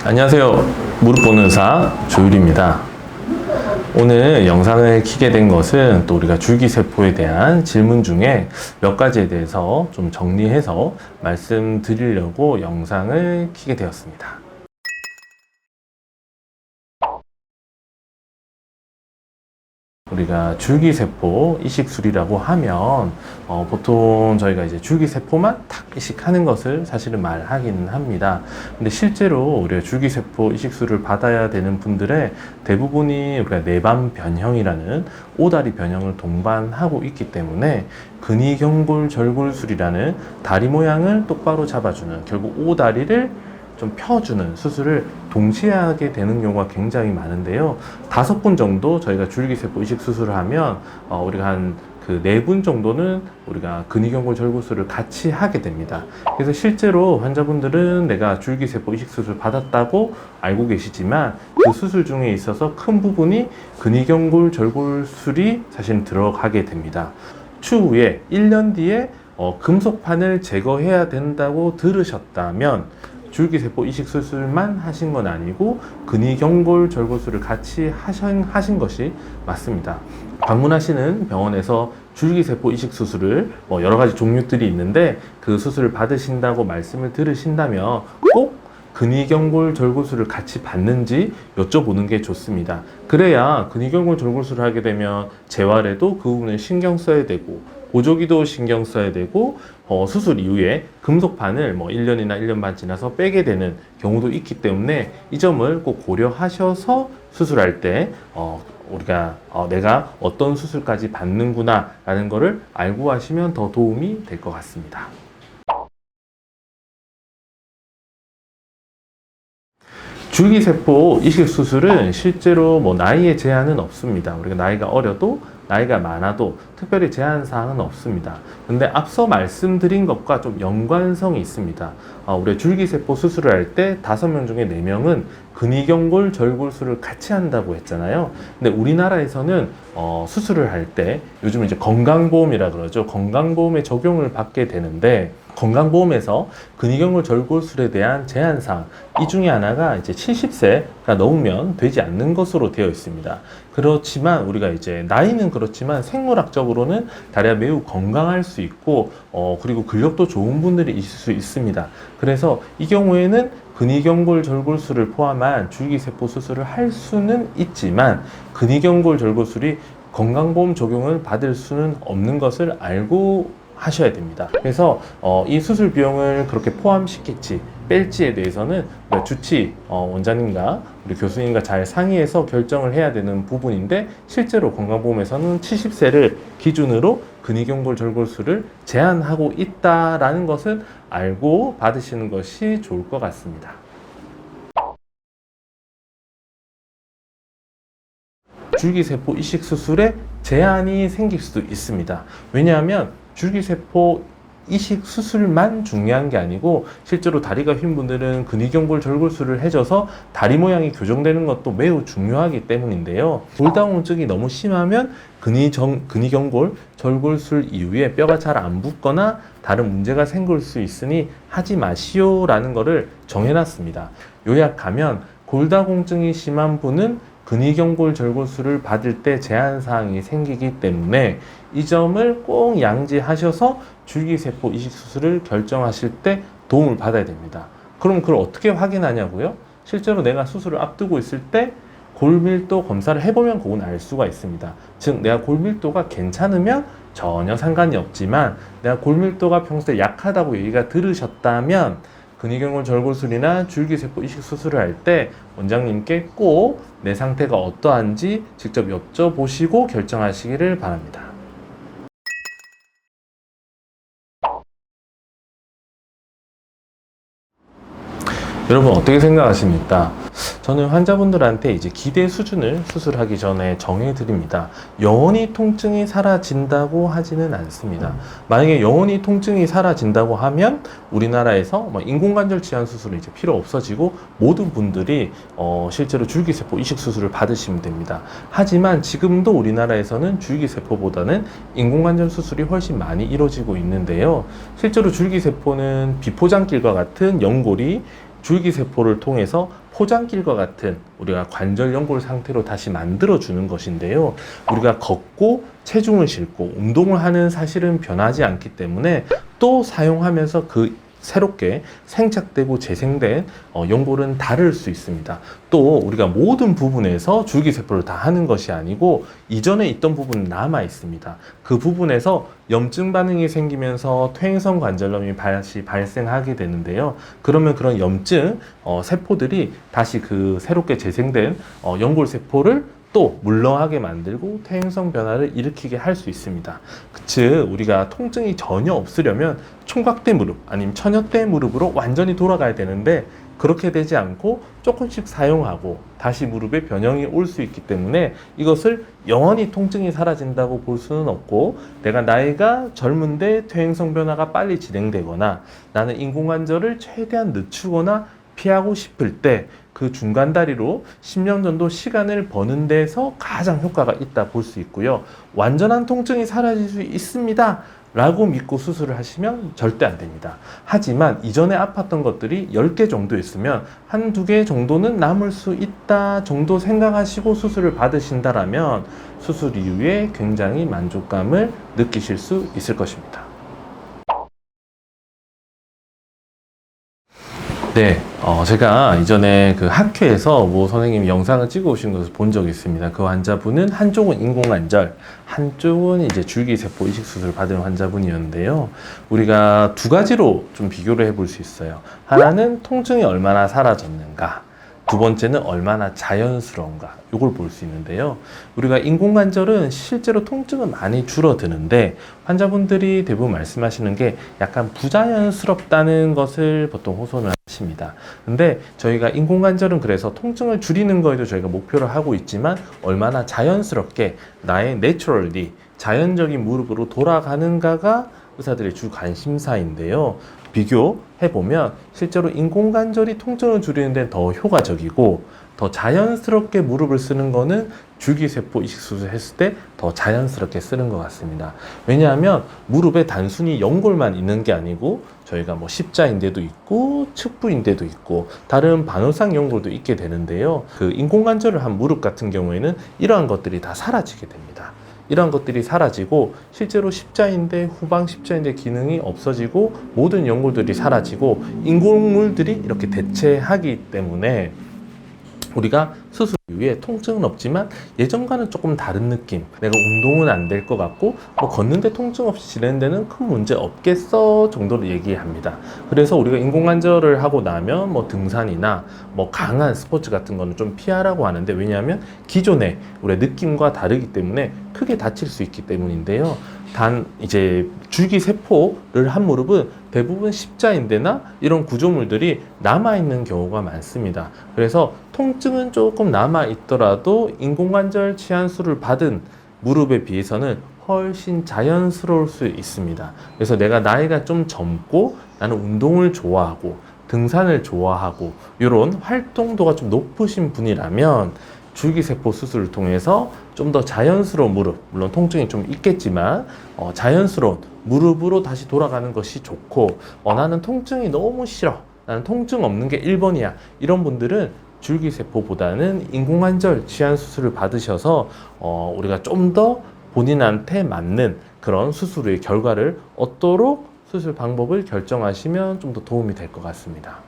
안녕하세요. 무릎 보는 의사 조율입니다. 오늘 영상을 켜게 된 것은 또 우리가 줄기세포에 대한 질문 중에 몇 가지에 대해서 좀 정리해서 말씀드리려고 영상을 켜게 되었습니다. 우리가 줄기세포 이식술이라고 하면 보통 저희가 이제 줄기세포만 탁 이식하는 것을 사실은 말하기는 합니다. 근데 실제로 우리가 줄기세포 이식술을 받아야 되는 분들의 대부분이 우리가 내반 변형이라는 오다리 변형을 동반하고 있기 때문에 근위경골 절골술이라는 다리 모양을 똑바로 잡아주는, 결국 오다리를 좀 펴주는 수술을 동시에 하게 되는 경우가 굉장히 많은데요. 5분 정도 저희가 줄기세포 이식 수술을 하면 우리가 한 그 4분 정도는 우리가 근위경골 절골술을 같이 하게 됩니다. 그래서 실제로 환자분들은 내가 줄기세포 이식 수술 받았다고 알고 계시지만 그 수술 중에 있어서 큰 부분이 근위경골 절골술이 사실 들어가게 됩니다. 추후에 1년 뒤에 금속판을 제거해야 된다고 들으셨다면 줄기세포 이식 수술만 하신 건 아니고 근위경골 절골술을 같이 하신 것이 맞습니다. 방문하시는 병원에서 줄기세포 이식 수술을 여러 가지 종류들이 있는데 그 수술을 받으신다고 말씀을 들으신다면 꼭 근위경골 절골술을 같이 받는지 여쭤보는 게 좋습니다. 그래야 근위경골 절골술을 하게 되면 재활에도 그 부분을 신경 써야 되고 보조기도 신경 써야 되고 수술 이후에 금속판을 1년이나 1년 반 지나서 빼게 되는 경우도 있기 때문에 이 점을 꼭 고려하셔서 수술할 때 우리가 내가 어떤 수술까지 받는구나 라는 거를 알고 하시면 더 도움이 될 것 같습니다. 줄기세포 이식 수술은 실제로 나이에 제한은 없습니다. 우리가 나이가 어려도 나이가 많아도 특별히 제한 사항은 없습니다. 근데 앞서 말씀드린 것과 좀 연관성이 있습니다. 우리가 줄기세포 수술을 할 때 5명 중에 4명은 근위경골 절골술을 같이 한다고 했잖아요. 근데 우리나라에서는 수술을 할 때 요즘 이제 건강보험이라 그러죠. 건강보험의 적용을 받게 되는데 건강보험에서 근위경골 절골술에 대한 제한사항 이 중에 하나가 이제 70세가 넘으면 되지 않는 것으로 되어 있습니다. 그렇지만 우리가 이제 나이는 그렇지만 생물학적으로는 다리가 매우 건강할 수 있고 그리고 근력도 좋은 분들이 있을 수 있습니다. 그래서 이 경우에는 근위경골 절골술을 포함한 줄기세포 수술을 할 수는 있지만 근위경골 절골술이 건강보험 적용을 받을 수는 없는 것을 알고 하셔야 됩니다. 그래서 이 수술 비용을 그렇게 포함시킬지 뺄지에 대해서는 주치 원장님과 우리 교수님과 잘 상의해서 결정을 해야 되는 부분인데 실제로 건강보험에서는 70세를 기준으로 근위경골 절골술을 제한하고 있다라는 것을 알고 받으시는 것이 좋을 것 같습니다. 줄기세포 이식 수술에 제한이 생길 수도 있습니다. 왜냐하면 줄기세포 이식 수술만 중요한 게 아니고 실제로 다리가 휜 분들은 근위경골 절골술을 해줘서 다리 모양이 교정되는 것도 매우 중요하기 때문인데요. 골다공증이 너무 심하면 근위경골 절골술 이후에 뼈가 잘 안 붙거나 다른 문제가 생길 수 있으니 하지 마시오라는 거를 정해놨습니다. 요약하면 골다공증이 심한 분은 근위경골 절골술을 받을 때 제한사항이 생기기 때문에 이 점을 꼭 양지하셔서 줄기세포 이식 수술을 결정하실 때 도움을 받아야 됩니다. 그럼 그걸 어떻게 확인하냐고요? 실제로 내가 수술을 앞두고 있을 때 골밀도 검사를 해보면 그건 알 수가 있습니다. 즉 내가 골밀도가 괜찮으면 전혀 상관이 없지만 내가 골밀도가 평소에 약하다고 얘기가 들으셨다면 근위경골 절골술이나 줄기세포 이식 수술을 할 때 원장님께 꼭 내 상태가 어떠한지 직접 여쭤보시고 결정하시기를 바랍니다. 여러분 어떻게 생각하십니까? 저는 환자분들한테 이제 기대 수준을 수술하기 전에 정해드립니다. 영원히 통증이 사라진다고 하지는 않습니다. 만약에 영원히 통증이 사라진다고 하면 우리나라에서 인공관절 치환 수술은 이제 필요 없어지고 모든 분들이 실제로 줄기세포 이식 수술을 받으시면 됩니다. 하지만 지금도 우리나라에서는 줄기세포보다는 인공관절 수술이 훨씬 많이 이루어지고 있는데요. 실제로 줄기세포는 비포장길과 같은 연골이 줄기세포를 통해서 포장길과 같은 우리가 관절 연골 상태로 다시 만들어주는 것인데요. 우리가 걷고 체중을 싣고 운동을 하는 사실은 변하지 않기 때문에 또 사용하면서 그 새롭게 생착되고 재생된 연골은 다를 수 있습니다. 또 우리가 모든 부분에서 줄기세포를 다 하는 것이 아니고 이전에 있던 부분은 남아 있습니다. 그 부분에서 염증 반응이 생기면서 퇴행성 관절염이 다시 발생하게 되는데요. 그러면 그런 염증 세포들이 다시 그 새롭게 재생된 연골세포를 또 물렁하게 만들고 퇴행성 변화를 일으키게 할 수 있습니다. 즉 우리가 통증이 전혀 없으려면 총각대 무릎 아니면 처녀대 무릎으로 완전히 돌아가야 되는데 그렇게 되지 않고 조금씩 사용하고 다시 무릎에 변형이 올 수 있기 때문에 이것을 영원히 통증이 사라진다고 볼 수는 없고, 내가 나이가 젊은데 퇴행성 변화가 빨리 진행되거나 나는 인공관절을 최대한 늦추거나 피하고 싶을 때 그 중간 다리로 10년 정도 시간을 버는 데서 가장 효과가 있다 볼 수 있고요. 완전한 통증이 사라질 수 있습니다 라고 믿고 수술을 하시면 절대 안 됩니다. 하지만 이전에 아팠던 것들이 10개 정도 있으면 한두 개 정도는 남을 수 있다 정도 생각하시고 수술을 받으신다라면 수술 이후에 굉장히 만족감을 느끼실 수 있을 것입니다. 네, 제가 이전에 그 학회에서 뭐 선생님이 영상을 찍어 오신 것을 본 적이 있습니다. 그 환자분은 한쪽은 인공관절, 한쪽은 이제 줄기세포 이식수술을 받은 환자분이었는데요. 우리가 두 가지로 좀 비교를 해볼 수 있어요. 하나는 통증이 얼마나 사라졌는가, 두 번째는 얼마나 자연스러운가, 이걸 볼 수 있는데요. 우리가 인공관절은 실제로 통증은 많이 줄어드는데 환자분들이 대부분 말씀하시는 게 약간 부자연스럽다는 것을 보통 호소를 하십니다. 근데 저희가 인공관절은 그래서 통증을 줄이는 거에도 저희가 목표를 하고 있지만 얼마나 자연스럽게 나의 내추럴리 자연적인 무릎으로 돌아가는가가 의사들의 주 관심사인데요. 비교해보면 실제로 인공관절이 통증을 줄이는 데 더 효과적이고 더 자연스럽게 무릎을 쓰는 거는 줄기세포 이식수술을 했을 때 더 자연스럽게 쓰는 것 같습니다. 왜냐하면 무릎에 단순히 연골만 있는 게 아니고 저희가 뭐 십자인대도 있고 측부인대도 있고 다른 반월상 연골도 있게 되는데요. 그 인공관절을 한 무릎 같은 경우에는 이러한 것들이 다 사라지게 됩니다. 이런 것들이 사라지고 실제로 십자인대, 후방 십자인대 기능이 없어지고 모든 연골들이 사라지고 인공물들이 이렇게 대체하기 때문에 우리가 수술 이후에 통증은 없지만 예전과는 조금 다른 느낌, 내가 운동은 안 될 것 같고 뭐 걷는데 통증 없이 지내는 데는 큰 문제 없겠어 정도로 얘기합니다. 그래서 우리가 인공관절을 하고 나면 뭐 등산이나 뭐 강한 스포츠 같은 거는 좀 피하라고 하는데, 왜냐하면 기존의 우리의 느낌과 다르기 때문에 크게 다칠 수 있기 때문인데요. 단 이제 줄기세포를 한 무릎은 대부분 십자인대나 이런 구조물들이 남아있는 경우가 많습니다. 그래서 통증은 조금 남아있더라도 인공관절 치환술을 받은 무릎에 비해서는 훨씬 자연스러울 수 있습니다. 그래서 내가 나이가 좀 젊고 나는 운동을 좋아하고 등산을 좋아하고 이런 활동도가 좀 높으신 분이라면 줄기세포 수술을 통해서 좀 더 자연스러운 무릎, 물론 통증이 좀 있겠지만 자연스러운 무릎으로 다시 돌아가는 것이 좋고, 나는 통증이 너무 싫어, 나는 통증 없는 게 1번이야 이런 분들은 줄기세포보다는 인공관절 치환 수술을 받으셔서 우리가 좀 더 본인한테 맞는 그런 수술 후의 결과를 얻도록 수술 방법을 결정하시면 좀 더 도움이 될 것 같습니다.